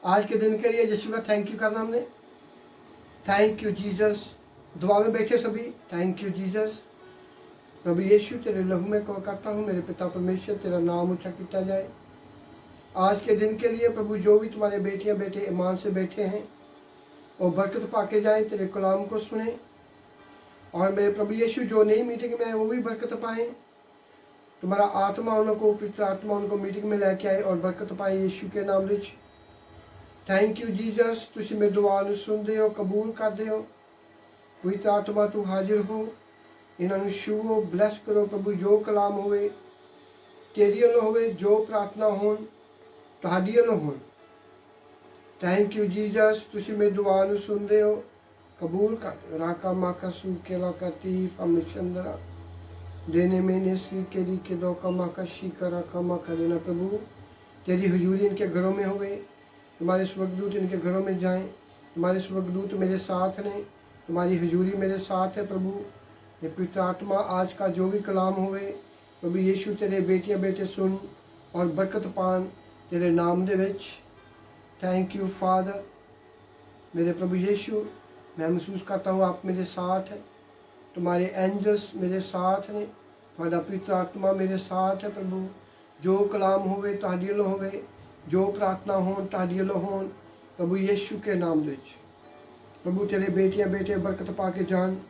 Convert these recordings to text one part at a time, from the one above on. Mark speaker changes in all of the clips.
Speaker 1: आज के दिन के लिए यीशु का थैंक यू करना हमने। Thank you Jesus. दुआ में बैठे सभी, थैंक यू जीसस। प्रभु यीशु तेरे लहू में कॉल करता हूँ, मेरे पिता परमेश्वर तेरा नाम ऊँचा किया जाए। आज के दिन के लिए प्रभु जो भी तुम्हारे बेटियां बेटे ईमान से बैठे हैं वो बरकत पाके जाए, तेरे कलाम को सुने। और मेरे प्रभु यीशु जो नई मीटिंग में है वो भी बरकत पाए। तुम्हारा आत्मा उनको, पवित्र आत्मा उनको मीटिंग में लेके आए और बरकत पाए यीशु के नाम में। Thank you Jesus. तुसी मेरी दुआ ਨੂੰ सुनते हो, कबूल करते हो। पवित्र आत्मा तू हाजिर हो, इन्होंने छूओ, ब्लैस करो प्रभु। जो कलाम होवे तेरी अलो होवे, जो प्रार्थना होन तुहाडी अलो होन। Thank you Jesus. तुसी मेरी दुआ ਨੂੰ सुनते हो, कबूल कर। राका माका सूकेला कतीफ अमिशंदरा देने में ने सी केरी के दो कमा का शीकरा कमा का देना। प्रभु तेरी हुजूरी इनके घरों में होवे, तुम्हारे स्वर्गदूत इनके घरों में जाएं। तुम्हारे स्वर्गदूत मेरे साथ ने, तुम्हारी हुजूरी मेरे साथ है प्रभु। ये पवित्र आत्मा आज का जो भी कलाम हुए प्रभु यीशु तेरे बेटियां बेटे सुन और बरकत पान तेरे नाम दे विच। Thank you father. मेरे प्रभु यीशु मैं महसूस करता हूँ आप मेरे साथ है, तुम्हारे एंजल्स मेरे साथ ने, तुम्हारा पवित्र आत्मा मेरे साथ है प्रभु। जो कलाम होवे तुहाडी अलो होवे, जो प्रार्थना होन तुहाडी अलो होन प्रभु यीशु के नाम दे विच। प्रभु तेरे बेटियां बेटे बरकत पाके जान,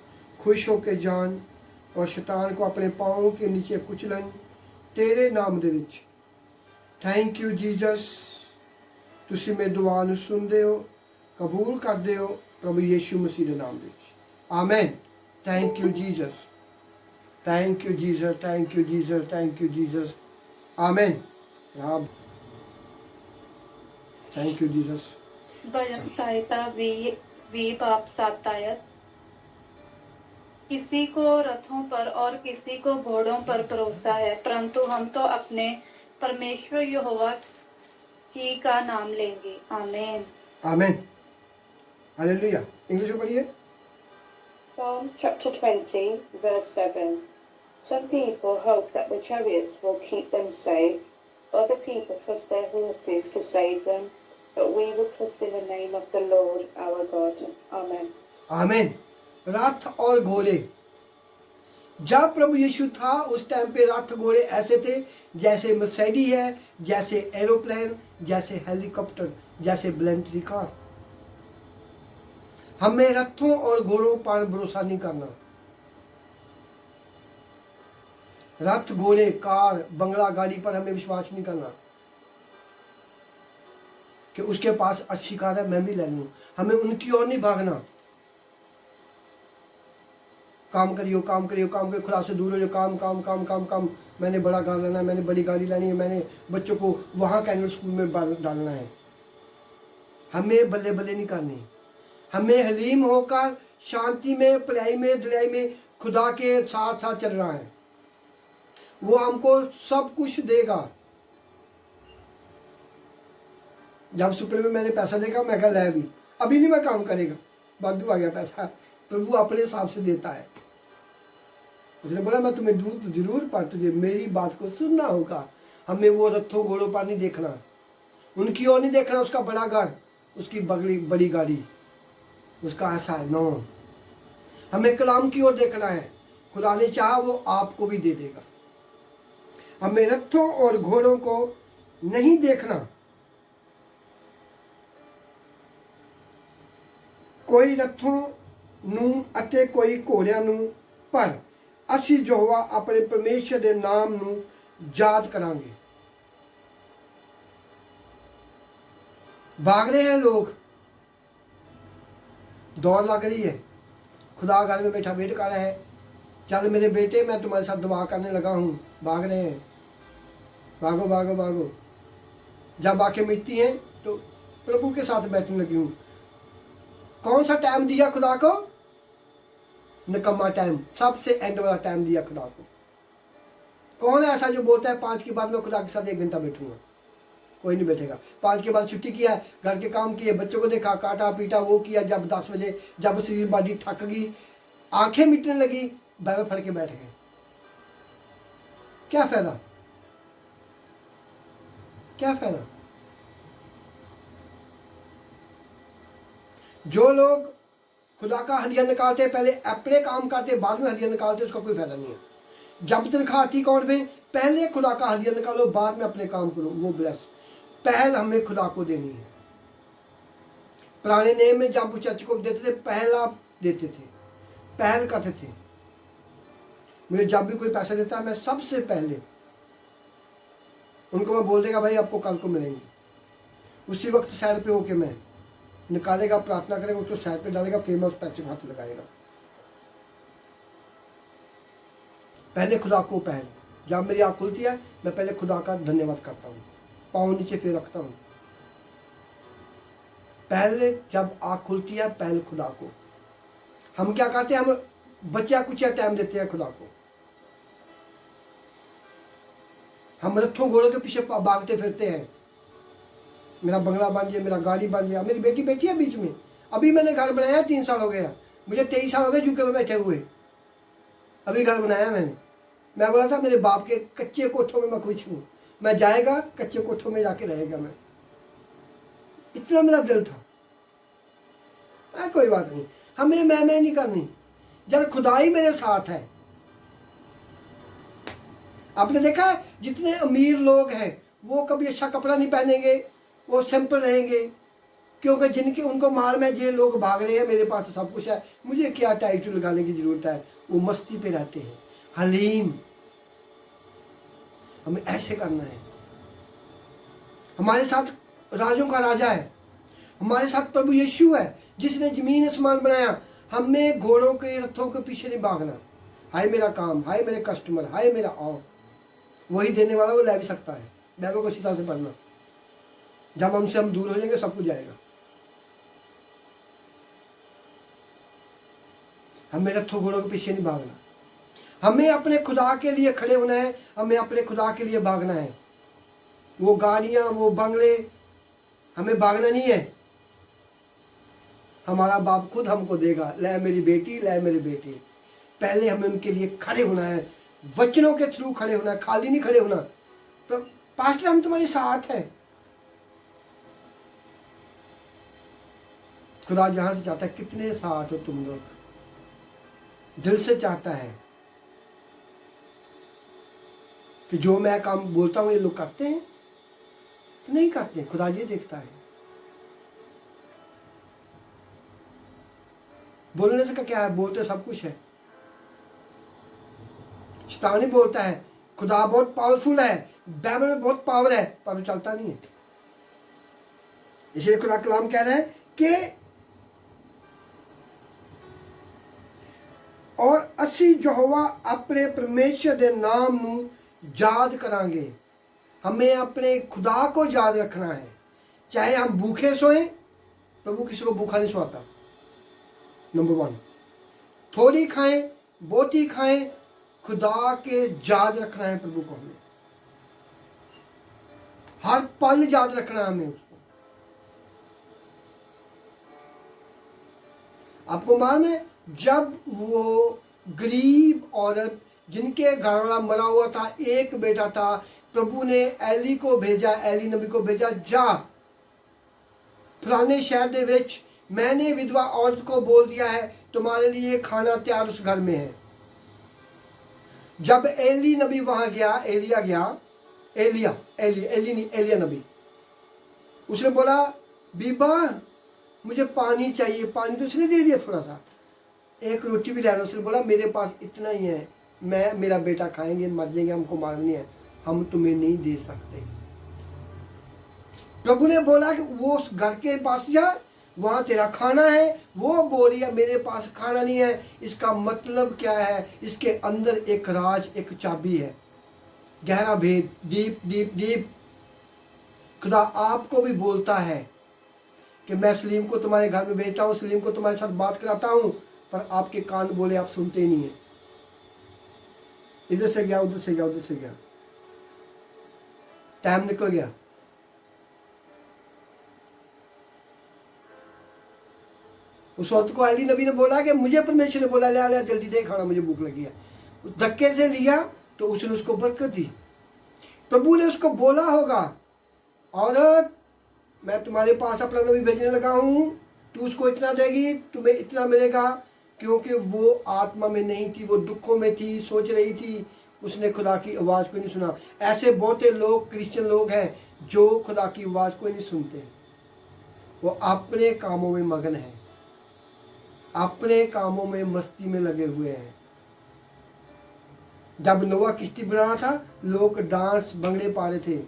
Speaker 1: खुश होके जान और शैतान को अपने पाँव के नीचे कुचलन तेरे नाम दे विच। Thank you Jesus. तुसी मेरी दुआ ਨੂੰ सुनते हो, कबूल करते हो प्रभु यीशु मसीह के नाम विच। आमेन। Thank you Jesus. Thank you Jesus. Thank you Jesus. Thank you Jesus. आमेन। राब थैंक यू जीसस।
Speaker 2: भजन सहायता वी बाप 7 आयत। किसी को रथों पर और किसी को घोड़ों पर भरोसा है, परंतु हम तो अपने परमेश्वर यहोवा ही का नाम लेंगे। आमेन।
Speaker 1: आमेन। हालेलुया। इंग्लिश में पढ़िए।
Speaker 3: Psalm chapter 20, verse 7. Some people hope that the chariots will keep them safe. Other people trust their horses to save them. But we will trust in the name of the Lord our God. Amen.
Speaker 1: आमेन। रथ और घोड़े, जब प्रभु यीशु था उस time पे रथ घोड़े ऐसे थे जैसे मर्सिडीज है, जैसे एरोप्लेन, जैसे हेलीकॉप्टर, जैसे ब्लेंटरी कार। हमें रथों और घोड़ों पर भरोसा नहीं करना। रथ घोड़े कार बंगला गाड़ी पर हमें विश्वास नहीं करना कि उसके पास अच्छी कार है मैं भी ले लूँ। हमें उनकी ओर नहीं भागना। काम करियो काम करियो काम करियो, खुदा से दूर हो जाओ, काम काम काम काम काम। मैंने बड़ा घर लेना है, मैंने बड़ी गाड़ी लेनी है, मैंने बच्चों को वहाँ कैनल स्कूल में डालना है। हमें बल्ले बल्ले नहीं करनी। हमें हलीम होकर शांति में, भलाई में, दलाई में खुदा के साथ साथ चलना है। वो हमको सब कुछ देगा। जब सुपने में मैंने पैसा देखा मैं कहा ले भी, अभी नहीं मैं काम करेगा, बादू आ गया पैसा। प्रभु अपने हिसाब से देता है। उसने बोला मैं तुम्हें दूँ तो जरूर, पर तुझे मेरी बात को सुनना होगा। हमें वो रथों घोड़ों पर नहीं देखना, उनकी ओर नहीं देखना। उसका बड़ा घर, उसकी बड़ी गाड़ी, उसका ऐसा है नो। हमें कलाम की ओर देखना है। खुदा ने चाहा वो आपको भी दे देगा। हमें रथों और घोड़ों को नहीं देखना। कोई रथों ਨੂੰ ਅਤੇ कोई घोड़ियां ਨੂੰ, पर ਅਸੀਂ यहोवा अपने परमेश्वर के नाम ਨੂੰ याद करांगे। भाग रहे हैं लोग, दौड़ लग रही है, खुदा घर में बैठा वेट कर रहा है, चल मेरे बेटे मैं तुम्हारे साथ दुआ करने लगा हूँ। भाग रहे हैं, भागो भागो भागो। जब आंखें मिटती हैं तो प्रभु के साथ बैठने लगी हूँ। कौन सा टाइम दिया खुदा को? निकम्मा टाइम, सबसे एंड वाला टाइम दिया खुदा को। कौन है ऐसा जो बोलता है 5 के बाद मैं खुदा के साथ 1 घंटा बैठूंगा? कोई नहीं बैठेगा। 5 के बाद छुट्टी किया, घर के काम किए, बच्चों को देखा, काटा पीटा, वो किया। जब 10 बजे जब शरीर बॉडी थक गई, आंखें मिटने लगी, बाइबल फड़ के बैठ गए। क्या फायदा? क्या फायदा? जो लोग खुदा का हदिया निकालते हैं, पहले अपने काम करते बाद में हदिया निकालते, उसका कोई फायदा नहीं है। जब तनख्वाह आती अकाउंट में, पहले खुदा का हदिया निकालो, बाद में अपने काम करो, वो ब्लेस। पहल हमें खुदा को देनी है। पुराने नेम में जब वो चर्च को देते थे, पहला देते थे, पहल करते थे। मुझे जब भी कोई पैसा देता है, मैं सबसे पहले उनको मैं बोल देगा भाई आपको कल को मिलेंगे। उसी वक्त सैर पे होके मैं निकालेगा, प्रार्थना करेगा, उसको साइड पे डालेगा, फिर मैं उस पैसे को हाथ लगाएगा। पहले खुदा को पहल। जब मेरी आँख खुलती है, मैं पहले खुदा का धन्यवाद करता हूँ, पाँव नीचे फिर रखता हूँ। पहले जब आँख खुलती है, पहले खुदा को। हम क्या करते हैं, हम बच्चा कुछ टाइम देते हैं खुदा को। हम रथों घोड़ों के पीछे भागते फिरते हैं, मेरा बंगला बन जाए, मेरा गाड़ी बन जाए। मेरी बेटी बैठी है बीच में, अभी मैंने घर बनाया, 3 साल हो गया, मुझे 23 साल हो गए यूके में बैठे हुए, अभी घर बनाया मैंने। मैं बोला था मेरे बाप के कच्चे कोठों में मैं खुश हूँ, मैं जाएगा कच्चे कोठों में जाके रहेगा मैं, इतना मेरा दिल था। कोई बात नहीं, हमें मैं नहीं करनी, जब खुदा ही मेरे साथ है। आपने देखा है जितने अमीर लोग हैं वो कभी अच्छा कपड़ा नहीं पहनेंगे, वो सिंपल रहेंगे, क्योंकि जिनके उनको मार में ये लोग भाग रहे हैं, मेरे पास तो सब कुछ है, मुझे क्या टाइटल लगाने की जरूरत है। वो मस्ती पे रहते हैं, हलीम। हमें ऐसे करना है। हमारे साथ राजों का राजा है, हमारे साथ प्रभु यीशु है जिसने जमीन आसमान बनाया। हमें घोड़ों के रथों के पीछे नहीं भागना। हाय मेरा काम, हाय मेरे कस्टमर, हाय मेरा आओ, वही देने वाला वो ले भी सकता है। बैलों को अच्छी तरह से पढ़ना, जब हमसे हम दूर हो जाएंगे सब कुछ जाएगा। हमें रथों घोड़ों के पीछे नहीं भागना, हमें अपने खुदा के लिए खड़े होना है, हमें अपने खुदा के लिए भागना है। वो गाड़ियां, वो बंगले, हमें भागना नहीं है। हमारा बाप खुद हमको देगा, ले मेरी बेटी, ले मेरे बेटे। पहले हमें उनके लिए खड़े होना है, वचनों के थ्रू खड़े होना है, खाली नहीं खड़े होना। तो पास्टर हम तुम्हारे साथ हैं। खुदा जहां से चाहता है, कितने साथ हो तुम लोग, दिल से चाहता है कि जो मैं काम बोलता हूं ये लोग करते हैं कि नहीं करते। खुदा ये देखता है। बोलने से क्या है, बोलते सब कुछ है। शैतान बोलता है खुदा बहुत पावरफुल है, बाइबल में बहुत पावर है, पर वो चलता नहीं है। इसलिए खुदा कलाम कह रहे हैं कि और असी यहोवा अपने परमेश्वर के नाम नू याद करांगे। हमें अपने खुदा को याद रखना है, चाहे हम भूखे सोएं, प्रभु किसी को भूखा नहीं सोता। नंबर 1, थोड़ी खाएं बहुती खाएं, खुदा के याद रखना है प्रभु को। हमें हर पल याद रखना है हमें उसको। आपको मालूम है जब वो गरीब औरत जिनके घर वाला मरा हुआ था, एक बेटा था, प्रभु ने एली को भेजा, एली नबी को भेजा, जा फलाने शहर दे विच मैंने विधवा औरत को बोल दिया है तुम्हारे लिए खाना तैयार उस घर में है। जब एली नबी वहां गया, एलिया नबी, उसने बोला बीबा मुझे पानी चाहिए। पानी तो उसने दे दिया थोड़ा सा, एक रोटी भी ले लो। उसने बोला मेरे पास इतना ही है, मैं मेरा बेटा खाएंगे, मर जाएंगे, हमको मारनी है, हम तुम्हें नहीं दे सकते। प्रभु ने बोला कि वो उस घर के पास जा, वहां तेरा खाना है। वो बोल रही है मेरे पास खाना नहीं है। इसका मतलब क्या है, इसके अंदर एक राज, एक चाबी है, गहरा भेद, डीप डीप डीप। खुदा आपको भी बोलता है कि मैं सलीम को तुम्हारे घर में भेजता हूँ, सलीम को तुम्हारे साथ बात कराता हूँ, पर आपके कान बोले आप सुनते ही नहीं है। इधर से गया, उधर से गया, उधर से गया, टाइम निकल गया। उस औरत को एली नबी ने बोला कि मुझे परमेश्वर ने बोला ले जल्दी दे खाना, मुझे भूख लगी है। उस धक्के से लिया तो उसने उसको बरकत दी। प्रभु ने उसको बोला होगा औरत मैं तुम्हारे पास अपना नबी भेजने लगा हूँ, तू उसको इतना देगी, तुम्हें इतना मिलेगा, क्योंकि वो आत्मा में नहीं थी, वो दुखों में थी, सोच रही थी, उसने खुदा की आवाज़ को नहीं सुना। ऐसे बहुते लोग, क्रिश्चियन लोग हैं जो खुदा की आवाज़ को नहीं सुनते, वो अपने कामों में मगन हैं, अपने कामों में मस्ती में लगे हुए हैं। जब नोआ किश्ती बना रहा था, लोग डांस भंगड़े पा रहे थे,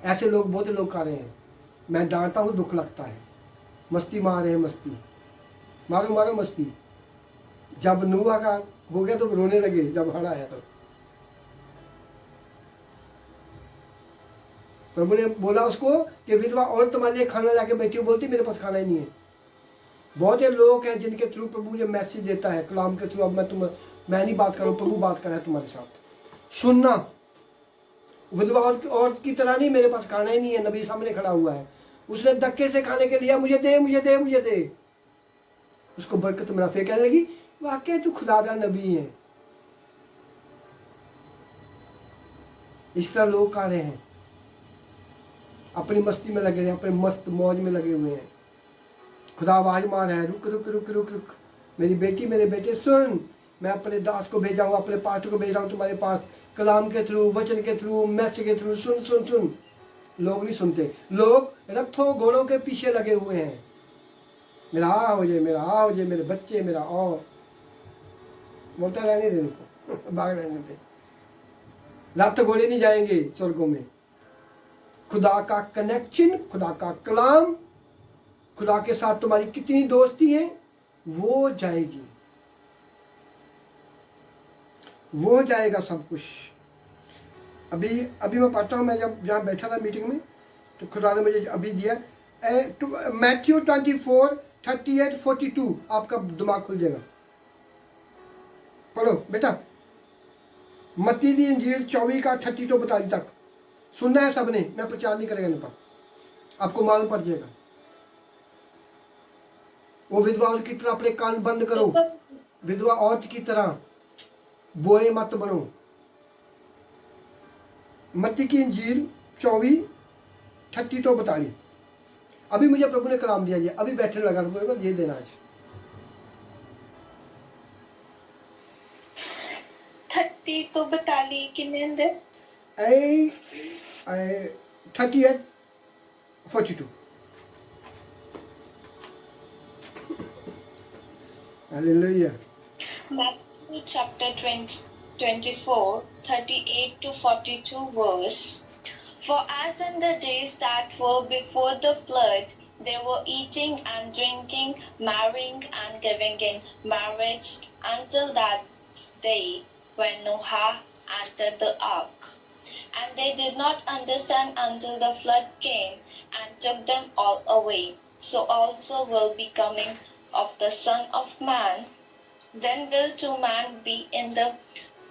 Speaker 1: ऐसे लोग बहुत लोग कर रहे हैं। मैं डांटता हूँ, दुख लगता है, मस्ती मार रहे हैं, मस्ती मारो मारो मस्ती। जब नोआ का हो गया तो रोने लगे, जब हड़ आया तो प्रभु ने बोला उसको कि विधवा और तुम्हारे लिए खाना लाके बैठी हो, बोलती मेरे पास खाना ही नहीं है। बहुत से लोग हैं जिनके थ्रू प्रभु मुझे मैसेज देता है कलाम के थ्रू। अब मैं नहीं बात कर रहा हूँ, प्रभु बात कर रहा है तुम्हारे साथ। सुनना, विधवा औरत की तरह नहीं, मेरे पास खाना ही नहीं है, नबी सामने खड़ा हुआ है, उसने धक्के से खाने के लिया, मुझे दे मुझे दे मुझे दे। उसको बरकत मिला, फिर कहने लगी वाकई तू खुदादा नबी है। इस तरह लोग आ रहे हैं, अपनी मस्ती में लगे रहे, अपने मस्त मौज में लगे हुए हैं। खुदा आवाज मार रहा है, रुक रुक रुक रुक रुक, मेरी बेटी मेरे बेटे सुन, मैं अपने दास को भेजा हूँ, अपने पास्टर को भेज रहा हूँ तुम्हारे पास, कलाम के थ्रू, वचन के थ्रू, मैसेज के थ्रू, सुन सुन सुन। लोग नहीं सुनते, लोग रथों घोड़ों के पीछे लगे हुए हैं। मेरा आ हो जाए, मेरा आ हो जाए, मेरे बच्चे, मेरा और बोलता रहने दे उनको, भाग रहने दे। रथ घोड़े नहीं जाएंगे स्वर्गों में। खुदा का कनेक्शन, खुदा का कलाम, खुदा के साथ तुम्हारी कितनी दोस्ती है, वो जाएगी, वो जाएगा सब कुछ। अभी मैं पढ़ता हूँ, मैं जब जहाँ बैठा था मीटिंग में, तो खुदा ने मुझे अभी दिया मैथ्यू 24:38-42। आपका दिमाग खुल जाएगा, पढ़ो बेटा। मत्ती दी इंजील 24:38-42 तक सुनना है सबने, मैं प्रचार नहीं करेगा इन पर, आपको मालूम पड़ जाएगा। वो विधवा औरत की तरह अपने कान बंद करो, विधवा औरत की तरह बोले मत बनो। मत्ती की इंजील 24:38-42। अभी मुझे प्रभु ने कलाम दिया, ये अभी बैठने लगा था, ये देना आज
Speaker 4: 30 तो बता ली किन्ने अंदर
Speaker 1: 38:42। Hallelujah.
Speaker 4: Matthew chapter 24, 38 to 42 verse. For as in the days that were before the flood, they were eating and drinking, marrying and giving in marriage until that day when Noah entered the ark. And they did not understand until the flood came and took them all away. So also will be coming of the Son of Man. Then will 2 men be in the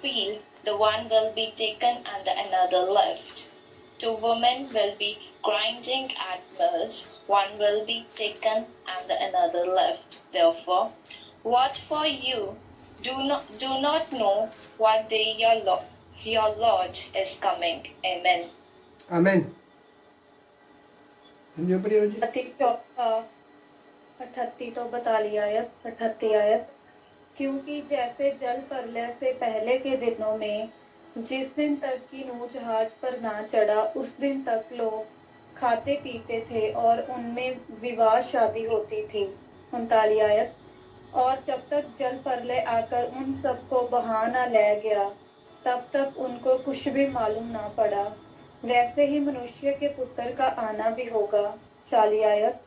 Speaker 4: field, the one will be taken and the another left. 2 women will be grinding at mills, one will be taken and the another left. Therefore, watch for you, do not know what day your Lord is coming. Amen.
Speaker 1: Amen. समझो पढ़िए रोजी।
Speaker 2: 38 तो बता लिया आयत, 38 आयत। क्योंकि जैसे जल प्रलय से पहले के दिनों में जिस दिन तक कि नूह जहाज पर ना चढ़ा, उस दिन तक लोग खाते पीते थे और उनमें विवाह शादी होती थी। 39 आयत। और जब तक जल प्रलय आकर उन सबको बहा न ले गया, तब तक उनको कुछ भी मालूम ना पड़ा। वैसे ही मनुष्य के पुत्र का आना भी होगा। 40 आयत।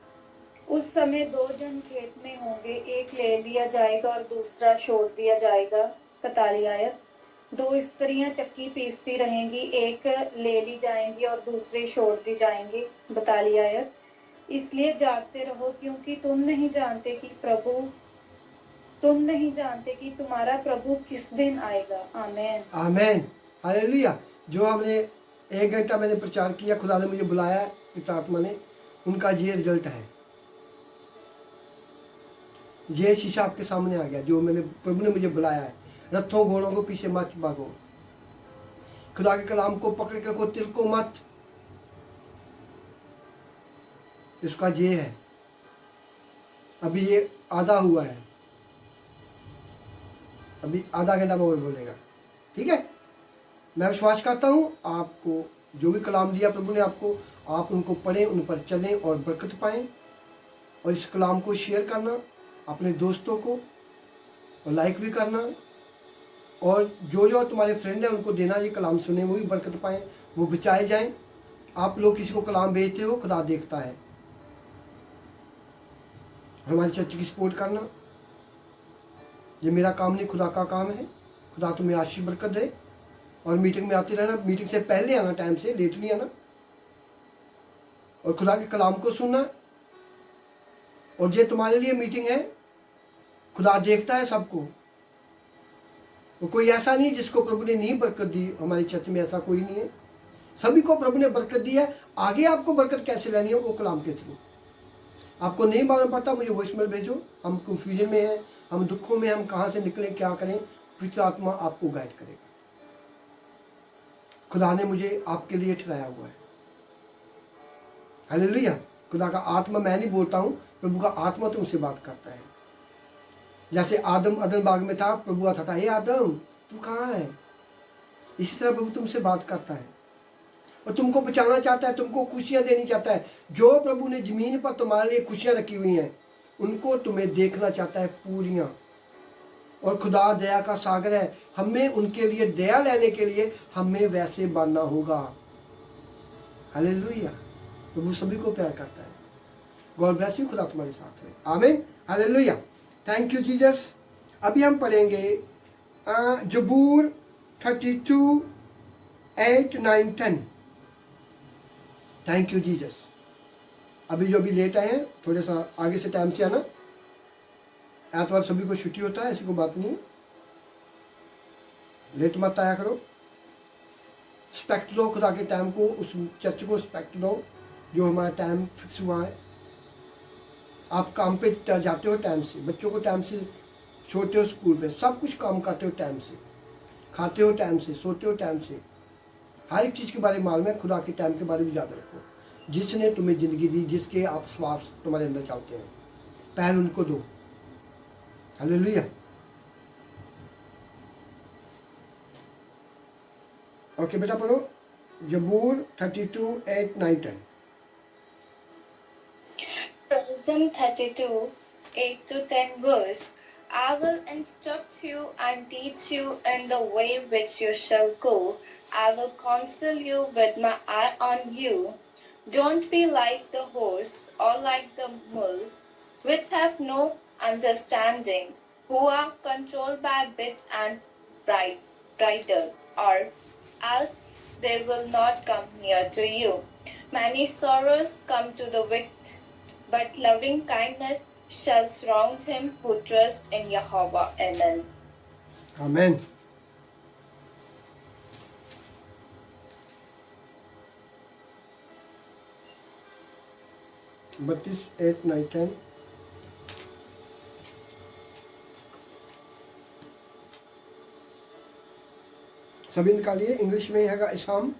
Speaker 2: उस समय 2 जन खेत में होंगे, एक ले लिया जाएगा और दूसरा छोड़ दिया जाएगा। 41 आयत। 2 स्त्रियां चक्की पीसती रहेंगी, एक ले ली जाएंगी और दूसरे छोड़ दी जाएंगी। 42 आयत। इसलिए जागते रहो, क्योंकि तुम नहीं जानते कि तुम्हारा प्रभु किस दिन आएगा। आमेन
Speaker 1: आमेन, हालेलुया। जो हमने 1 घंटा मैंने प्रचार किया, खुदा ने मुझे बुलाया, पिता आत्मा ने, उनका ये रिजल्ट है। ये शीशा आपके सामने आ गया, जो प्रभु ने मुझे बुलाया है। रथों घोड़ों को पीछे मत भागो, खुदा के कलाम को पकड़ के रखो, तिलको मत। इसका ये है, अभी ये आधा हुआ है, अभी आधा घंटा में और बोलेगा। ठीक है, मैं विश्वास करता हूँ आपको जो भी कलाम दिया प्रभु ने आपको, आप उनको पढ़ें, उन पर चलें और बरकत पाएं। और इस कलाम को शेयर करना अपने दोस्तों को, और लाइक भी करना, और जो जो तुम्हारे फ्रेंड हैं उनको देना, ये कलाम सुने, वो भी बरकत पाएं, वो बचाए जाएं। आप लोग किसी को कलाम भेजते हो, खुदा देखता है। हमारी चर्च की सपोर्ट करना, ये मेरा काम नहीं, खुदा का काम है। खुदा तुम्हें आशीष बरकत दे। और मीटिंग में आते रहना, मीटिंग से पहले आना, टाइम से लेट नहीं आना, और खुदा के कलाम को सुनना। और ये तुम्हारे लिए मीटिंग है, खुदा देखता है सबको। और कोई ऐसा नहीं जिसको प्रभु ने नहीं बरकत दी। हमारी चर्च में ऐसा कोई नहीं है, सभी को प्रभु ने बरकत दी है। आगे आपको बरकत कैसे लेनी है, वो कलाम के थ्रू। आपको नहीं मालूम पड़ता, मुझे वॉइसमेल भेजो। हम कंफ्यूजन में हैं, हम दुखों में, हम कहाँ से निकले, क्या करें, पवित्र आत्मा आपको गाइड करेगा। खुदा ने मुझे आपके लिए ठहराया हुआ है। हालेलुया। खुदा का आत्मा, मैं नहीं बोलता हूँ, प्रभु का आत्मा तुमसे बात करता है। जैसे आदम अदन बाग में था, प्रभु आता था, हे आदम तू कहाँ है। इसी तरह प्रभु तुमसे बात करता है और तुमको बचाना चाहता है, तुमको खुशियाँ देनी चाहता है। जो प्रभु ने जमीन पर तुम्हारे लिए खुशियाँ रखी हुई हैं, उनको तुम्हें देखना चाहता है पूरियाँ। और खुदा दया का सागर है, हमें उनके लिए दया लेने के लिए हमें वैसे बनना होगा। हालेलुया। प्रभु सभी को प्यार करता है। God bless you. खुदा तुम्हारे साथ है। आमीन। हालेलुया। Thank you Jesus. अभी हम पढ़ेंगे जबूर 32 8 9 10। Thank you Jesus. अभी जो अभी लेट आए हैं, थोड़ा सा आगे से टाइम से आना। एतवार सभी को छुट्टी होता है, ऐसी कोई बात नहीं है, लेट मत आया करो। रिस्पेक्ट दो खुदा के टाइम को, उस चर्च को रिस्पेक्ट दो जो हमारा टाइम फिक्स हुआ है। आप काम पे जाते हो टाइम से, बच्चों को टाइम से छोड़ते हो, स्कूल पे सब कुछ काम करते हो टाइम से, खाते हो टाइम से, सोते हो टाइम से। हर एक चीज़ के बारे में मालूम है। खुदा के टाइम के बारे में याद रखो। जिसने तुम्हें ज़िंदगी दी, जिसके आप श्वास तुम्हारे अंदर चलते हैं, पहल उनको दो। हालेलुया। ओके बेटा पढ़ो जबूर 32 8 9 10।
Speaker 4: Psalm 32, 8 to 10 verse. I will instruct you and teach you in the way which you shall go. I will counsel you with my eye on you. Don't be like the horse or like the mule, which have no understanding, who are controlled by bit and bridle, or else they will not come near to you. Many sorrows come to the wicked, but loving kindness shall surround him who trusts in Jehovah. Amen.
Speaker 1: आमेन। बत्तीस 8 9 10। सभी निकालिए। English में हैगा इसाम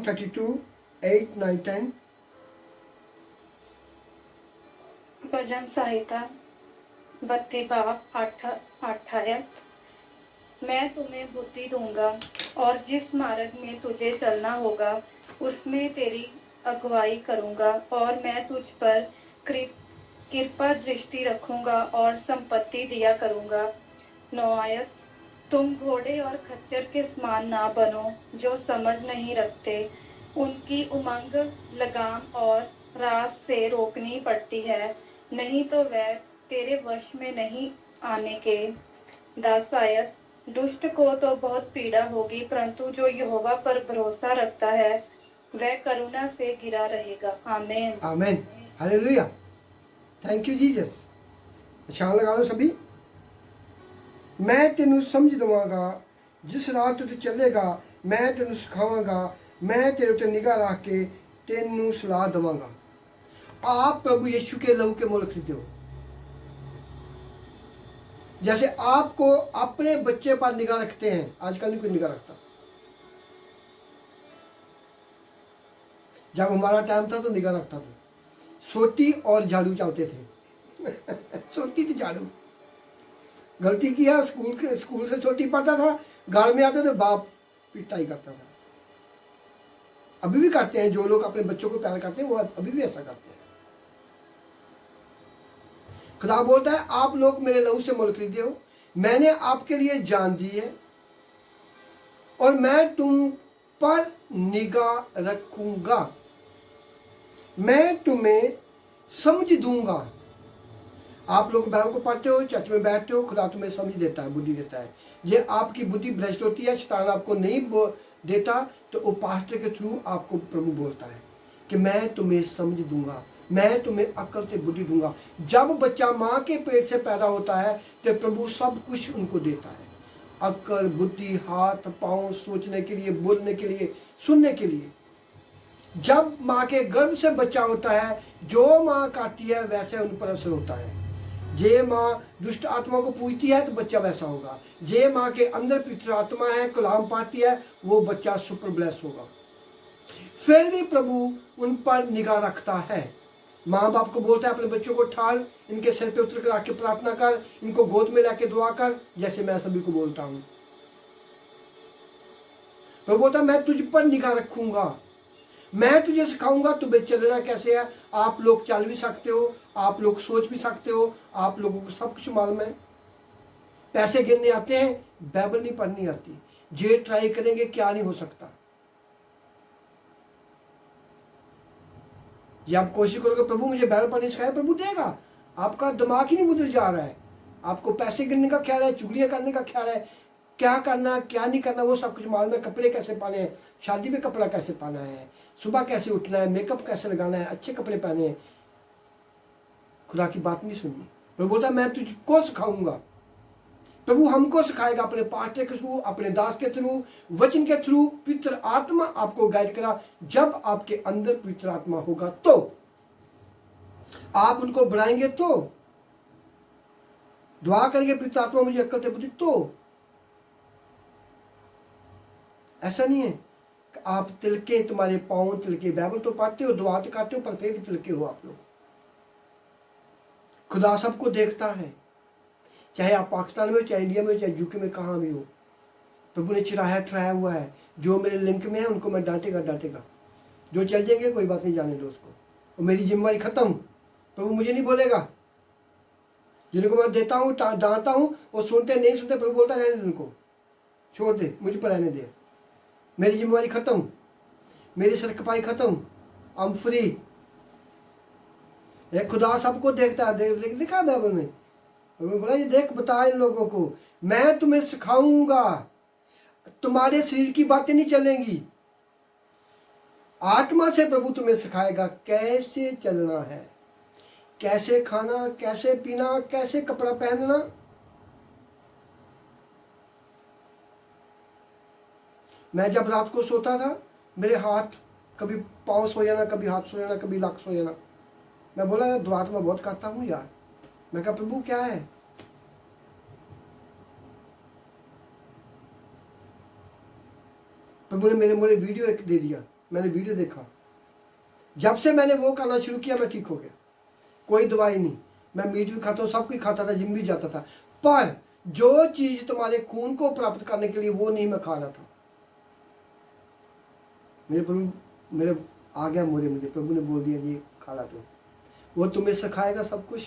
Speaker 1: 32 8 9 10।
Speaker 2: भजन संहिता 32 बाब 8 आयत। मैं तुम्हें बुद्धि दूंगा और जिस मार्ग में तुझे चलना होगा उसमें तेरी अगुवाई करूंगा, और मैं तुझ पर कृपा दृष्टि रखूंगा और संपत्ति दिया करूंगा। 9 आयत। तुम घोड़े और खच्चर के समान ना बनो जो समझ नहीं रखते, उनकी उमंग लगाम और रास से रोकनी पड़ती है, नहीं तो वह तेरे वश में नहीं आने के। 10 आयत। दुष्ट को तो बहुत पीड़ा होगी, परंतु जो यहोवा पर भरोसा रखता है वह करुणा से घिरा रहेगा। आमीन।
Speaker 1: आमेन। हालेलुया। Thank you Jesus. निशान लगा लो सभी। मैं तेनू समझ दवांगा, जिस राह तू चलेगा मैं तेनू सिखावांगा, मैं तेरे उत्ते निगाह रख के तेनू सलाह दवांगा। आप प्रभु यीशु के लहू के मोल खरीदे हो। जैसे आपको अपने बच्चे पर निगाह रखते हैं, आजकल नहीं कोई निगाह रखता। जब हमारा टाइम था तो निगाह रखता था, सोटी और झाड़ू चलते थे। छोटी थी झाड़ू, गलती किया, स्कूल से छोटी पढ़ता था, घर में आते थे बाप पिटाई करता था। अभी भी करते हैं जो लोग अपने बच्चों को प्यार करते हैं, वो अभी भी ऐसा करते हैं। खुदा बोलता है आप लोग मेरे लहू से मोल खरीदे हो, मैंने आपके लिए जान दी है और मैं तुम पर निगाह रखूंगा, मैं तुम्हें समझ दूंगा। आप लोग बाइबल को पढ़ते हो, चर्च में बैठते हो, खुदा तुम्हें समझ देता है, बुद्धि देता है। ये आपकी बुद्धि भ्रष्ट होती है, शैतान आपको नहीं देता, तो वो पास्टर के थ्रू आपको प्रभु बोलता है कि मैं तुम्हें समझ दूंगा, मैं तुम्हें अक्ल से बुद्धि दूंगा। जब बच्चा माँ के पेट से पैदा होता है तो प्रभु सब कुछ उनको देता है, अक्ल, बुद्धि, हाथ पांव, सोचने के लिए, बोलने के लिए, सुनने के लिए। जब माँ के गर्भ से बच्चा होता है, जो माँ काटती है वैसे उन पर असर होता है। जे माँ दुष्ट आत्मा को पूजती है तो बच्चा वैसा होगा, जे माँ के अंदर पवित्र आत्मा है, कलाम पाती है, वो बच्चा सुपर ब्लेस होगा। फिर भी प्रभु उन पर निगाह रखता है। माँ बाप को बोलता है अपने बच्चों को ठाल, इनके सिर पे उतर कर आके प्रार्थना कर, इनको गोद में लाके दुआ कर, जैसे मैं सभी को बोलता हूँ। प्रभु बोलता है मैं तुझ पर निगाह रखूंगा, मैं तुझे सिखाऊंगा तुम्हें चलना कैसे है। आप लोग चल भी सकते हो, आप लोग सोच भी सकते हो, आप लोगों को सब कुछ मालूम है। पैसे गिनने आते हैं, बाइबल नहीं पढ़नी आती। जे ट्राई करेंगे क्या नहीं हो सकता। ये आप कोशिश करोगे प्रभु मुझे बाइबल पढ़ने सिखाए, प्रभु देगा। आपका दिमाग ही नहीं उधर जा रहा है, आपको पैसे गिनने का ख्याल है, चुगलियां करने का ख्याल है, क्या करना क्या नहीं करना वो सब कुछ मालूम है। कपड़े कैसे पाने हैं, शादी में कपड़ा कैसे पाना है, सुबह कैसे उठना है, मेकअप कैसे लगाना है, अच्छे कपड़े पहने हैं। खुदा की बात नहीं सुननी। प्रभु बोलता है मैं तुझको सिखाऊंगा। प्रभु हमको सिखाएगा अपने पास्टर के थ्रू, अपने दास के थ्रू, वचन के थ्रू। पवित्र आत्मा आपको गाइड करा। जब आपके अंदर पवित्र आत्मा होगा तो आप उनको बढ़ाएंगे, तो दुआ करेंगे पवित्र आत्मा मुझे अक्ल दे बुद्धि, तो ऐसा नहीं है कि आप तिलके, तुम्हारे पाँव तिलके, बाइबल तो पढ़ते हो, दुआ तो करते हो, पर फिर भी तिलके हो आप लोग। खुदा सबको देखता है, चाहे आप पाकिस्तान में हो, चाहे इंडिया में हो, चाहे यूके में, कहाँ भी हो। प्रभु ने चिराया ठहराया हुआ है, जो मेरे लिंक में है उनको मैं डांटेगा। जो चल जाएंगे कोई बात नहीं, जाने दो उसको, और मेरी जिम्मेवारी खत्म। प्रभु मुझे नहीं बोलेगा। जिनको मैं देता हूँ, डांटता हूँ, वो सुनते नहीं सुनते, प्रभु बोलता रहने दे, उनको छोड़ दे, मुझ पर रहने दे, मेरी जिम्मेवारी खत्म, मेरी सरकपाई खत्म, आई एम फ्री। एक खुदा सबको देखता है, देखा बाइबल में। उन्होंने बोला ये देख, बता इन लोगों को, मैं तुम्हें सिखाऊंगा, तुम्हारे शरीर की बातें नहीं चलेंगी, आत्मा से प्रभु तुम्हें सिखाएगा कैसे चलना है, कैसे खाना, कैसे पीना, कैसे कपड़ा पहनना। मैं जब रात को सोता था, मेरे हाथ कभी पाँव सो जाना, कभी हाथ सो जाना, कभी लाख सो जाना। मैं बोला यार दुआ तो मैं बहुत करता हूँ यार। मैं कहा प्रभु क्या है। प्रभु ने मेरे वीडियो एक दे दिया, मैंने वीडियो देखा। जब से मैंने वो करना शुरू किया मैं ठीक हो गया। कोई दवाई नहीं, मैं मीट भी खाता हूँ, सब कुछ खाता था, जिम भी जाता था, पर जो चीज तुम्हारे खून को प्राप्त करने के लिए वो नहीं मैं खा रहा था। मेरे प्रभु मेरे आ गया मोरे, मुझे प्रभु ने बोल दिया ये खा ला, तो वो तुम्हें सिखाएगा सब कुछ।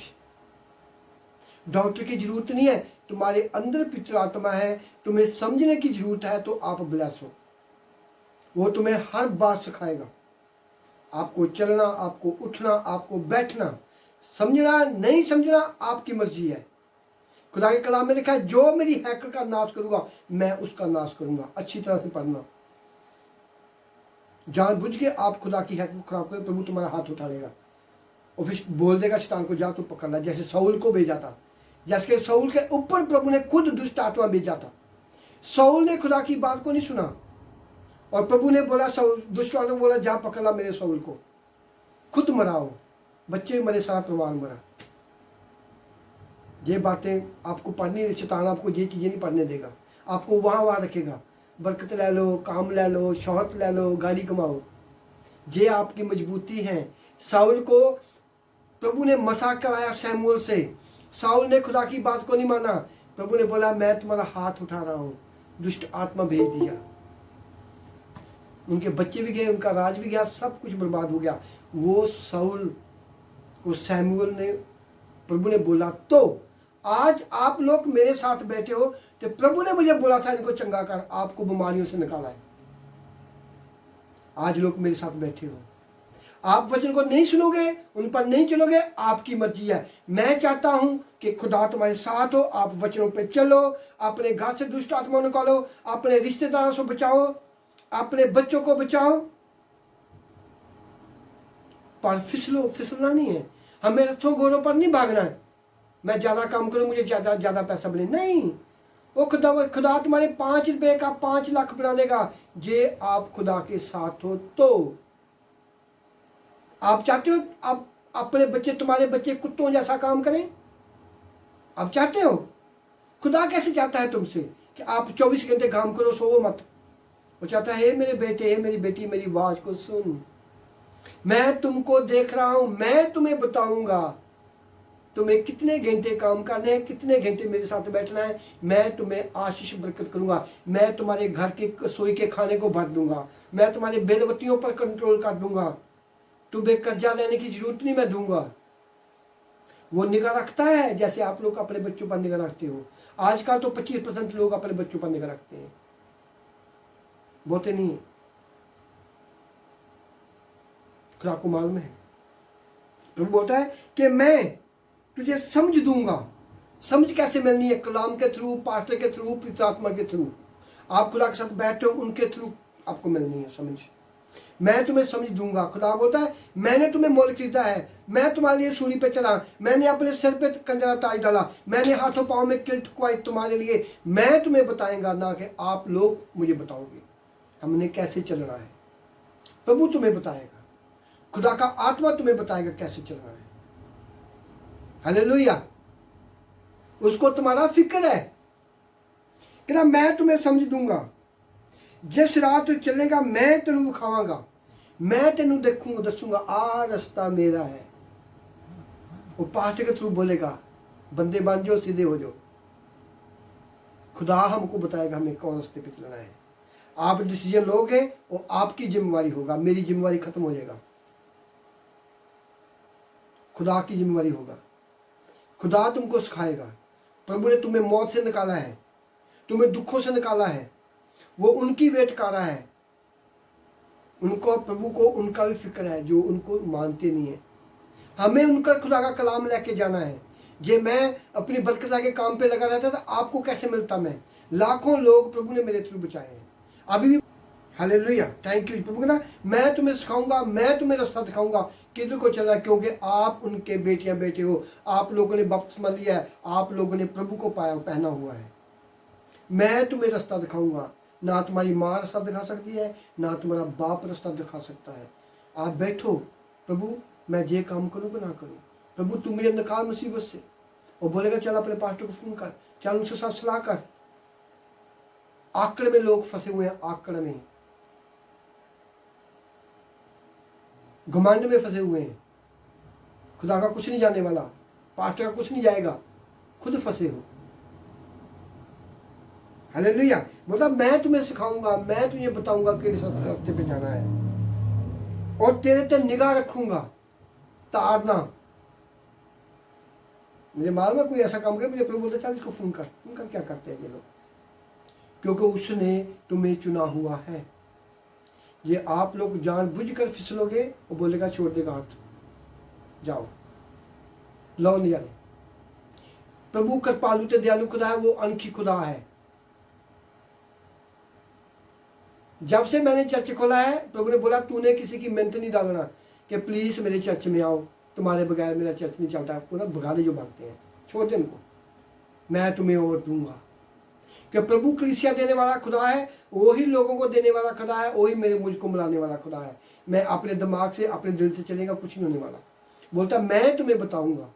Speaker 1: डॉक्टर की जरूरत नहीं है, तुम्हारे अंदर पवित्र आत्मा है, तुम्हें समझने की जरूरत है, तो आप ब्लेस हो। वो तुम्हें हर बात सिखाएगा, आपको चलना, आपको उठना, आपको बैठना, समझना नहीं समझना आपकी मर्जी है। खुदा के कलाम में लिखा है जो मेरी हैकल का नाश करूंगा मैं उसका नाश करूंगा। अच्छी तरह से पढ़ना, जानबूझ के आप खुदा की हैकल को खराब करें, प्रभु तुम्हारा हाथ उठा लेगा और फिर बोल देगा शैतान को जा तू पकड़ ला। जैसे शाऊल को भेजा था, जैसे शाऊल के ऊपर प्रभु ने खुद दुष्ट आत्मा भेजा था। शाऊल ने खुदा की बात को नहीं सुना और प्रभु ने बोला, दुष्ट आत्मा बोला जा पकड़ ला मेरे शाऊल को, खुद मराओ, बच्चे मरे, सारा परिवार मरा। ये बातें आपको पढ़नी, शैतान आपको ये चीजें नहीं पढ़ने देगा, आपको वहां रखेगा। बरकत ले लो, काम ले लो, शोहरत ले लो, गाड़ी कमाओ, ये आपकी मजबूती है। शाऊल को प्रभु ने मजाक कराया सैमुअल से। साउल ने खुदा की बात को नहीं माना। प्रभु ने बोला मैं तुम्हारा हाथ उठा रहा हूं, दुष्ट आत्मा भेज दिया। उनके बच्चे भी गए, उनका राज भी गया, सब कुछ बर्बाद हो गया। वो साउल को सैमुअल ने, प्रभु ने बोला तो आज आप लोग मेरे साथ बैठे हो, तो प्रभु ने मुझे बोला था इनको चंगा कर, आपको बीमारियों से निकाला है। आज लोग मेरे साथ बैठे हो, आप वचन को नहीं सुनोगे, उन पर नहीं चलोगे, आपकी मर्जी है। मैं चाहता हूं कि खुदा तुम्हारे साथ हो, आप वचनों पे चलो, अपने घर से दुष्ट आत्मा निकालो, अपने रिश्तेदारों से बचाओ, अपने बच्चों को बचाओ। पर फिसलना नहीं है, हमें रथों घोड़ों पर नहीं भागना है। मैं ज्यादा काम करूं, मुझे ज्यादा पैसा मिले, नहीं। वो खुदा तुम्हारे 5 रुपए का 5 लाख बना देगा, जे आप खुदा के साथ हो। तो आप चाहते हो आप अपने बच्चे, तुम्हारे बच्चे कुत्तों जैसा काम करें? आप चाहते हो? खुदा कैसे चाहता है तुमसे कि आप 24 घंटे काम करो, सोओ मत। वो चाहता है मेरे बेटे, हे मेरी बेटी, मेरी आवाज को सुन, मैं तुमको देख रहा हूं, मैं तुम्हें बताऊंगा तुम्हें कितने घंटे काम करने हैं, कितने घंटे मेरे साथ बैठना है। मैं तुम्हें आशीष बरकत करूंगा, मैं तुम्हारे घर के रसोई के खाने को भर दूंगा, मैं तुम्हारे बेलवतियों पर कंट्रोल कर दूंगा, तुम्हें कर्जा लेने की जरूरत नहीं, मैं दूंगा। वो निगाह रखता है जैसे आप लोग अपने बच्चों पर निगाह रखते हो। आजकल तो 25% लोग अपने बच्चों पर निगाह रखते हैं, बहुते नहीं है। खुदा को मालूम है। प्रभु बोलता है कि मैं तुझे समझ दूंगा। समझ कैसे मिलनी है? कलाम के थ्रू, पास्टर के थ्रू, पवित्र आत्मा के थ्रू। आप खुदा के साथ बैठे हो, उनके थ्रू आपको मिलनी है समझ। मैं तुम्हें समझ दूंगा। खुदा बोलता है मैंने तुम्हें मोल खरीदा है, मैं तुम्हारे लिए सूली पे चढ़ा, मैंने अपने सिर पे कंजरा ताज डाला, मैंने हाथों पाँव में किल ठुकवाई तुम्हारे लिए। मैं तुम्हें बताएगा, ना कि आप लोग मुझे बताओगे हमने कैसे चलना है। प्रभु तुम्हें बताएगा, खुदा का आत्मा तुम्हें बताएगा कैसे चलना है। हालेलुया। उसको तुम्हारा फिक्र है कि ना मैं तुम्हें समझ दूंगा, जिस राह तू चलेगा मैं तेनू दिखावांगा, मैं तेनू देखूंगा, दसूंगा आ रास्ता मेरा है। वो पास्टर के थ्रू बोलेगा, बंदे बन जाओ, सीधे हो जाओ। खुदा हमको बताएगा हमें कौन रास्ते पे चलना है। आप डिसीजन लोगे, वो आपकी जिम्मेवारी होगा, मेरी जिम्मेवारी खत्म हो जाएगा, खुदा की जिम्मेवारी होगा। खुदा तुमको सिखाएगा। प्रभु ने तुम्हें मौत से निकाला है, तुम्हें दुखों से निकाला है, वो उनकी वेट कर रहा है। उनको, प्रभु को उनका भी फिक्र है जो उनको मानते नहीं है। हमें उनका खुदा का कलाम लेके जाना है। जे मैं अपनी बरकत के काम पे लगा रहता था, आपको कैसे मिलता? मैं लाखों लोग प्रभु ने मेरे थ्रू बचाए हैं अभी भी। Hallelujah, thank you. प्रभु कहना मैं तुम्हें सिखाऊंगा, मैं तुम्हें रास्ता दिखाऊंगा किधर को चलना, क्योंकि आप उनके बेटियां बेटे हो। आप लोगों ने बपतिस्मा लिया है, आप लोगों ने प्रभु को पाया, पहना हुआ है। मैं तुम्हें रास्ता दिखाऊंगा। ना तुम्हारी माँ रास्ता दिखा सकती है, ना तुम्हारा बाप रास्ता दिखा सकता है। आप बैठो, प्रभु मैं जे काम करूँ कि ना करूँ, प्रभु तू मुझे निकाल मुसीबत से। वो बोलेगा चल अपने पास्टर को फोन कर, चल उनसे साथ सलाह कर। आकड़ में लोग फंसे हुए हैं, आकड़ में, घमंड में फंसे हुए हैं। खुदा का कुछ नहीं जाने वाला, पास्टर का कुछ नहीं जाएगा, खुद फंसे हो। हालेलुया। बोला मैं तुम्हें सिखाऊंगा, मैं तुझे बताऊंगा किस रास्ते पे जाना है, और तेरे ते निगाह रखूंगा, तारना। मुझे मालूम है कोई ऐसा काम करे, मुझे प्रभु बोलता चल इसको फोन कर क्या करते हैं ये लोग, क्योंकि उसने तुम्हें चुना हुआ है। ये आप लोग जानबूझ कर फिसलोगे, वो बोलेगा छोड़ देगा हाथ, जाओ लो नहीं जाने। प्रभु कृपालु ते दयालु खुदा है, वो अनखी खुदा है। जब से मैंने चर्च खोला है, प्रभु ने बोला तूने किसी की मेहनत नहीं डालना कि प्लीज मेरे चर्च में आओ, तुम्हारे बगैर मेरा चर्च नहीं चलता। पूरा भगा दे जो मांगते हैं, छोड़ दे उनको, मैं तुम्हें और दूंगा। कि प्रभु कलीसिया देने वाला खुदा है, वही लोगों को देने वाला खुदा है, वही मेरे मुझको मिलाने वाला खुदा है। मैं अपने दिमाग से, अपने दिल से चलेगा कुछ नहीं होने वाला। बोलता मैं तुम्हें बताऊंगा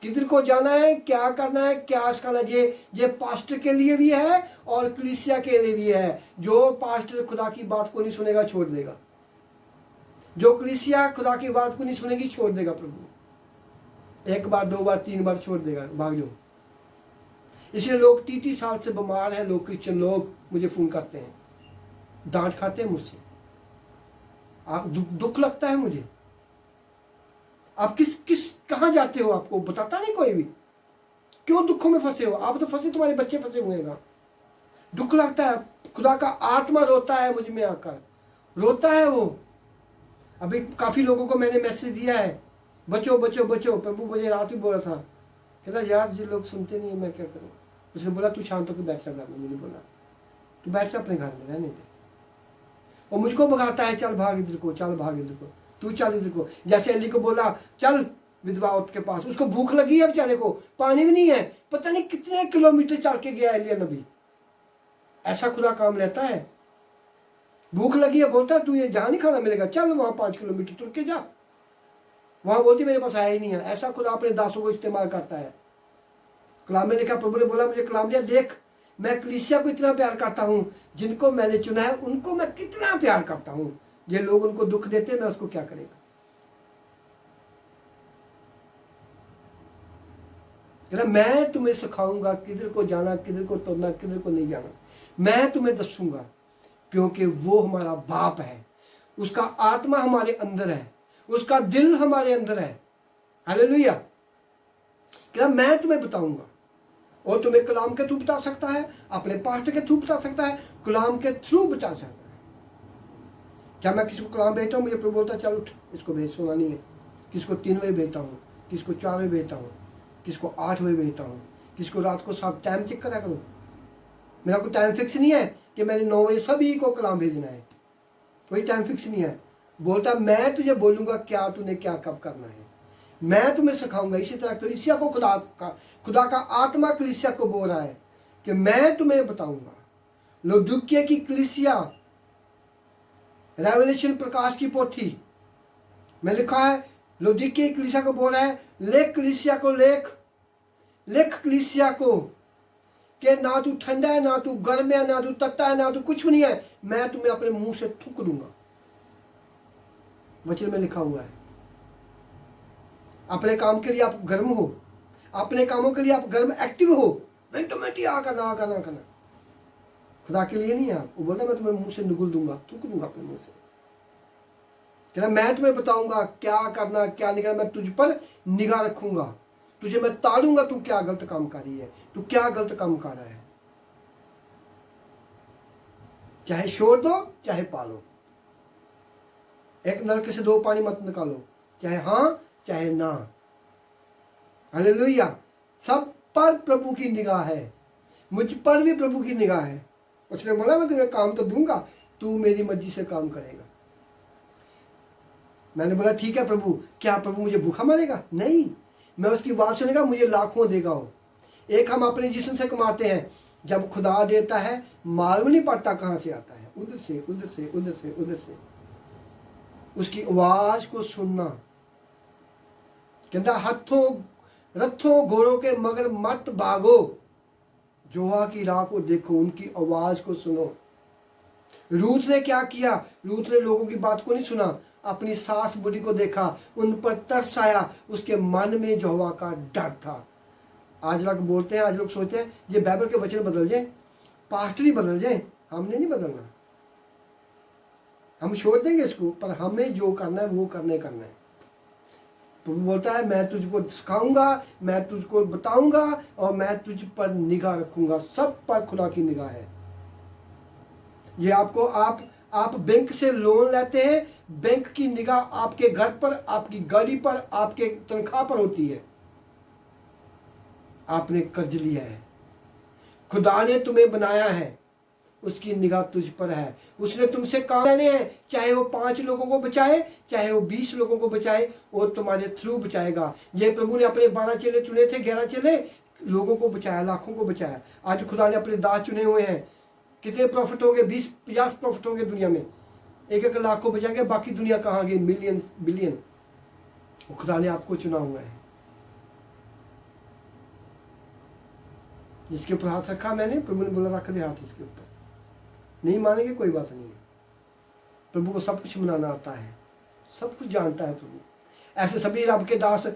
Speaker 1: किधर को जाना है, क्या करना है, क्या सिखाना है। ये पास्टर के लिए भी है और कलीसिया के लिए भी है। जो पास्टर खुदा की बात को नहीं सुनेगा छोड़ देगा, जो कलीसिया खुदा की बात को नहीं सुनेगी छोड़ देगा प्रभु। 1 बार 2 बार 3 बार छोड़ देगा, भाग जाओ। इसलिए लोग 30 साल से बीमार हैं, लोग क्रिश्चियन लोग मुझे फोन करते हैं, डांट खाते हैं मुझसे। आप दुख लगता है मुझे। आप किस कहाँ जाते हो, आपको बताता नहीं कोई भी। क्यों दुखों में फंसे हो? आप तो फंसे, तुम्हारे बच्चे फंसे हुए हैं ना। दुख लगता है, खुदा का आत्मा रोता है मुझ में आकर, रोता है वो। अभी काफी लोगों को मैंने मैसेज दिया है, बचो बचो बचो। प्रभु मुझे रात ही बोला था, कहता यार ये लोग सुनते नहीं है, मैं क्या करूं। उसने बोला तू शांत होकर बैठ जा घर में। मुझे बोला तू बैठ जा अपने घर में, रहने दे। और मुझको भगाता है, चल भाग इधर को, चल भाग इधर को, तू चल इधर को। जैसे अली को बोला चल विधवा औरत के पास, उसको भूख लगी है बेचारे को, पानी भी नहीं है, पता नहीं कितने किलोमीटर चल के गया एलिया नबी। ऐसा खुदा काम लेता है। भूख लगी है, बोलता है तू ये जहां नहीं खाना मिलेगा, चल वहां 5 किलोमीटर तुर के जा। वहां बोलती मेरे पास आया ही नहीं है। ऐसा खुदा अपने दासों को इस्तेमाल करता है। कलाम में लिखा, प्रभु ने बोला मुझे, कलाम दिया, देख मैं कलीसिया को इतना प्यार करता हूं, जिनको मैंने चुना है उनको मैं कितना प्यार करता हूं। ये लोग उनको दुख देते, मैं उसको क्या करेगा। मैं तुम्हें सिखाऊंगा किधर को जाना, किधर को तोड़ना, किधर को नहीं जाना। मैं तुम्हें दसूंगा, क्योंकि वो हमारा बाप है, उसका आत्मा हमारे अंदर है, उसका दिल हमारे अंदर है। हालेलुया। क्या मैं तुम्हें बताऊंगा। और तुम्हें कलाम के थ्रू बता सकता है, अपने पास्टर के थ्रू बता सकता है, कलाम के थ्रू बता सकता है। क्या मैं किसी को कलाम भेजता हूँ, मुझे प्रभु बोलता है चल उठ, इसको भेज, सोना नहीं है। किसको 3 बजे भेजता हूँ, किसको 4 बजे भेजता हूँ, किसको 8 बजे भेजता हूँ, किसको रात को सब टाइम चेक करा करो। मेरा कोई टाइम फिक्स नहीं है कि मैंने 9 बजे सभी को कलाम भेजना है, कोई टाइम फिक्स नहीं है। बोलता मैं तुझे बोलूंगा क्या तूने क्या कब करना है, मैं तुम्हें सिखाऊंगा। इसी तरह कलीसिया को खुदा का आत्मा कलीसिया को बोल रहा है कि मैं तुम्हें बताऊंगा। लौदीकिया की कलीसिया, रेवलेशन प्रकाश की पोथी में लिखा है, लौदीकिया की कलीसिया को बोल रहा है, लेख कलीसिया को, लेख कलीसिया को कि ना तू ठंडा है, ना तू गर्म है, ना तू तत्ता है, ना तू कुछ भी नहीं है, मैं तुम्हें अपने मुंह से थूक दूंगा। वचन में लिखा हुआ है। अपने काम के लिए आप गर्म हो, अपने कामों के लिए आप गर्म एक्टिव हो, मिनटों मिनट ना करना। खुदा के लिए नहीं है आप। वो बोलता मैं तुम्हें मुंह से निगल दूंगा, थूक दूंगा अपने मुंह से। कहना मैं तुम्हें बताऊंगा क्या करना क्या नहीं करना, मैं तुझ पर निगाह रखूंगा, तुझे मैं ताड़ूंगा, तू क्या गलत काम कर रही है, तू क्या गलत काम कर रहा है। चाहे छोड़ दो चाहे पालो, एक नलके से 2 पानी मत निकालो, चाहे हाँ चाहे ना। हालेलुया। सब पर प्रभु की निगाह है, मुझ पर भी प्रभु की निगाह है। उसने बोला मैं तुम्हें काम तो दूंगा, तू मेरी मर्जी से काम करेगा। मैंने बोला ठीक है प्रभु, क्या प्रभु मुझे भूखा मारेगा? नहीं, मैं उसकी बात सुनेगा, मुझे लाखों देगा वो। एक हम अपने जिस्म से कमाते हैं, जब खुदा देता है मालूम नहीं पड़ता कहाँ से आता है, उधर से उधर से उधर से उधर से। उसकी आवाज को सुनना। कहता हथों रथों घोड़ों के मगर मत भागो, जोहा की राह को देखो, उनकी आवाज को सुनो। रूथ ने क्या किया? रूथ ने लोगों की बात को नहीं सुना, अपनी सास बुढ़ी को देखा, उन पर तरस आया, उसके मन में यहोवा का डर था। आज लोग बोलते हैं, आज लोग सोचते हैं ये बाइबल के वचन बदल जाए, पास्टर ही बदल जाए। हमने नहीं बदलना, हम छोड़ देंगे इसको, पर हमें जो करना है वो करना है। प्रभु बोलता है मैं तुझको सिखाऊंगा, मैं तुझको बताऊंगा और मैं तुझ पर निगाह रखूंगा। सब पर खुदा की निगाह है। ये आपको आप बैंक से लोन लेते हैं, बैंक की निगाह आपके घर पर, आपकी गाड़ी पर, आपके तनख्वाह पर होती है। आपने कर्ज लिया है, खुदा ने तुम्हें बनाया है, उसकी निगाह तुझ पर है। उसने तुमसे काम लेने हैं, चाहे वो 5 लोगों को बचाए, चाहे वो 20 लोगों को बचाए, वो तुम्हारे थ्रू बचाएगा। ये प्रभु ने अपने 12 चेले चुने थे, 11 चेले लोगों को बचाया, लाखों को बचाया। आज खुदा ने अपने दास चुने हुए हैं। कितने प्रॉफिट होंगे? 20-50 प्रॉफिट होंगे दुनिया में, 1-1 लाख को बचाएंगे, बाकी दुनिया कहाँ गई? Million billion. खुदा ने आपको चुना हुआ है। जिसके ऊपर हाथ रखा मैंने, प्रभु ने बोला रख दे हाथ इसके ऊपर। नहीं मानेंगे कोई बात नहीं है, प्रभु को सब कुछ बनाना आता है, सब कुछ जानता है प्रभु। ऐसे सभी रब के दास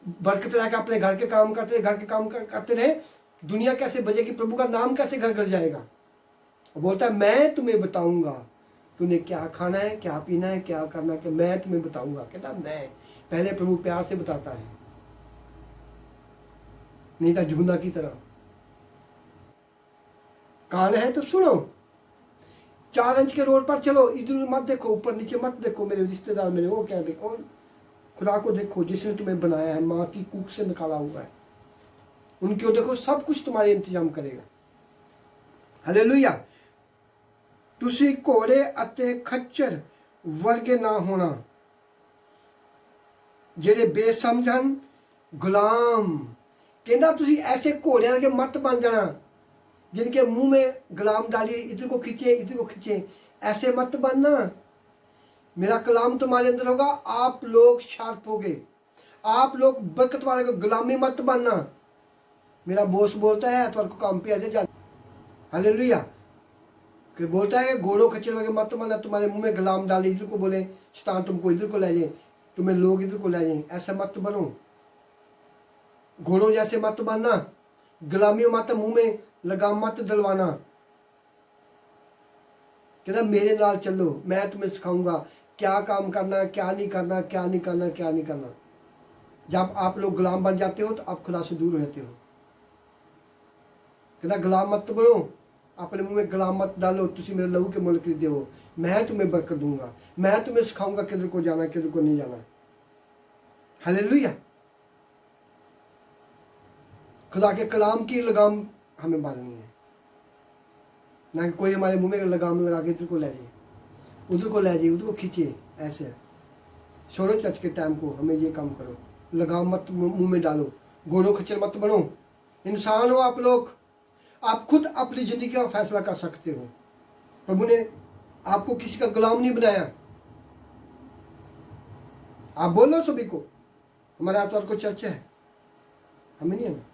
Speaker 1: बरकत रह के अपने घर के काम करते रहे, दुनिया कैसे बजेगी, प्रभु का नाम कैसे घर घर जाएगा। बोलता है मैं तुम्हें बताऊंगा तूने क्या खाना है, क्या पीना है, क्या करना है, कि मैं तुम्हें बताऊंगा। कहता मैं पहले प्रभु प्यार से बताता है, नहीं था झूना की तरह। कान है तो सुनो, 4 इंच के रोड पर चलो, इधर मत देखो, ऊपर नीचे मत देखो, मेरे रिश्तेदार मेरे वो क्या देखो, खुदा को देखो जिसने तुम्हें बनाया है, माँ की कूख से निकाला हुआ है, उनको देखो, सब कुछ तुम्हारे इंतजाम करेगा। हालेलुया। तुसी घोड़े अते खच्चर वर्गे ना होना, जेड़े बेसमझ हन, गुलाम। कहना तुसी ऐसे घोड़ियां के मत बन जाना जिनके मुंह में गुलाम डाली, इधर को खींचे इधर को खींचे, ऐसे मत बनना। मेरा कलाम तुम्हारे अंदर होगा, आप लोग शार्प होगे, आप लोग बरकत वाले को, गुलामी मत बनना। मेरा बॉस बोलता है एतवार को काम पे आ जा। हालेलुया। कि बोलता है घोड़ों खच्चर वाले मत बनना, तुम्हारे मुंह में गुलाम डाले, इधर को बोले शैतान तुमको इधर को ले जाए, तुम्हें लोग इधर को ले जाए, ऐसा मत बनो। घोड़ों जैसे मत बनना, गुलामी मत, मुंह में लगाम मत डलवाना। कहता मेरे नाल चलो, मैं तुम्हें सिखाऊंगा क्या काम करना, क्या नहीं करना, क्या नहीं करना, क्या नहीं करना। जब आप लोग गुलाम बन जाते हो तो आप खुदा से दूर रहते हो। कहता गुलाम मत बनो, अपने मुंह में गुलाम मत डालो, तुसी मेरे लहू के मुल्क खरीदे हो, मैं तुम्हें बरकत दूंगा, मैं तुम्हें सिखाऊंगा किधर को जाना किधर को नहीं जाना। हालेलुया। खुदा के कलाम की लगाम हमें बांधनी है, ना कि कोई हमारे मुंह में लगाम लगा के इधर को ले जाए, उधर को ले जाए, उधर को खींचे। ऐसे छोड़ो चर्च के टाइम को, हमें ये काम करो, लगाम मत मुंह में डालो, घोड़ों खच्चर मत बनो। इंसान हो आप लोग, आप खुद अपनी जिंदगी का फैसला कर सकते हो। प्रभु ने आपको किसी का गुलाम नहीं बनाया। आप बोलो सभी को, हमारे आतवार को चर्च है, हमें नहीं है ना।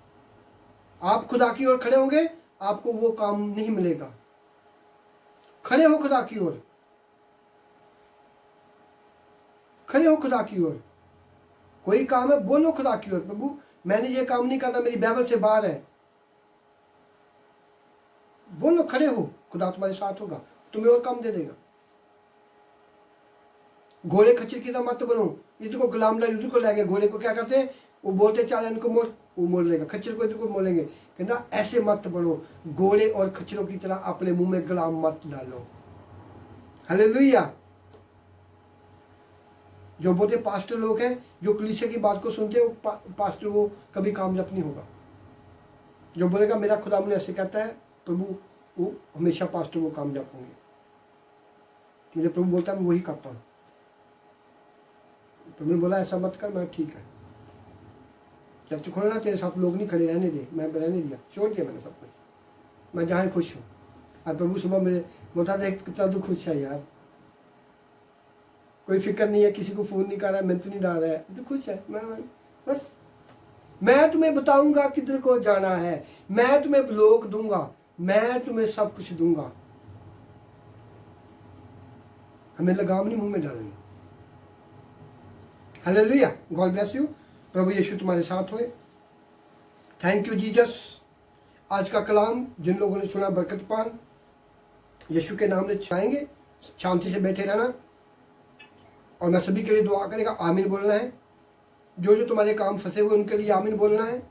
Speaker 1: आप खुदा की ओर खड़े होंगे, आपको वो काम नहीं मिलेगा। खड़े हो खुदा की ओर, खड़े हो खुदा की ओर। कोई काम है बोलो खुदा की ओर, प्रभु मैंने ये काम नहीं करना, मेरी बाइबल से बाहर है। बोलो, खड़े हो, खुदा तुम्हारे साथ होगा, तुम्हें और काम दे देगा। घोड़े खच्चर की तरह मत बनो, इधर को गुलाम ला उधर को ले गए। घोड़े को क्या करते हैं, वो बोलते चल इनको मोड़, वो मोड़ लेगा, खच्चर को इधर को मोड़ेंगे। कहना ऐसे मत बनो, घोड़े और खच्चरों की तरह अपने मुंह में गुलाम मत डालो। हालेलुया। जो बोलते पास्टर लोग हैं, जो कलीसिया की बात को सुनते हैं, वो पास्टर वो कभी कामयाब नहीं होगा। जो बोलेगा मेरा खुदा मुझे ऐसे कहता है, प्रभु, वो हमेशा पास्टर वो कामयाब होंगे। मुझे प्रभु बोलता है मैं वही करता हूँ। प्रभु ने बोला ऐसा मत कर, मैं ठीक है, चर्च खोलना तेरे साथ लोग नहीं खड़े रहने दे, मैं रहने दिया, छोड़ दिया मैंने सब कुछ, मैं जहाँ खुश हूँ। और प्रभु सुबह मेरे बोलता देख कितना तू खुश है यार, कोई फिक्र नहीं है, किसी को फ़ोन नहीं कर रहा है, मैं तो नहीं डाल रहा है, तो खुश है। मैं बस, मैं तुम्हें बताऊंगा किधर को जाना है, मैं तुम्हें लोग दूंगा, मैं तुम्हें सब कुछ दूंगा। हमें लगाम नहीं मुंह में डालनी। हालेलुया। God bless you. प्रभु यीशु तुम्हारे साथ होए। Thank you Jesus. आज का कलाम जिन लोगों ने सुना बरकत पान, यीशु के नाम में छाएंगे। शांति से बैठे रहना, और मैं सभी के लिए दुआ करेगा, आमीन बोलना है। जो जो तुम्हारे काम फंसे हुए उनके लिए आमीन बोलना है।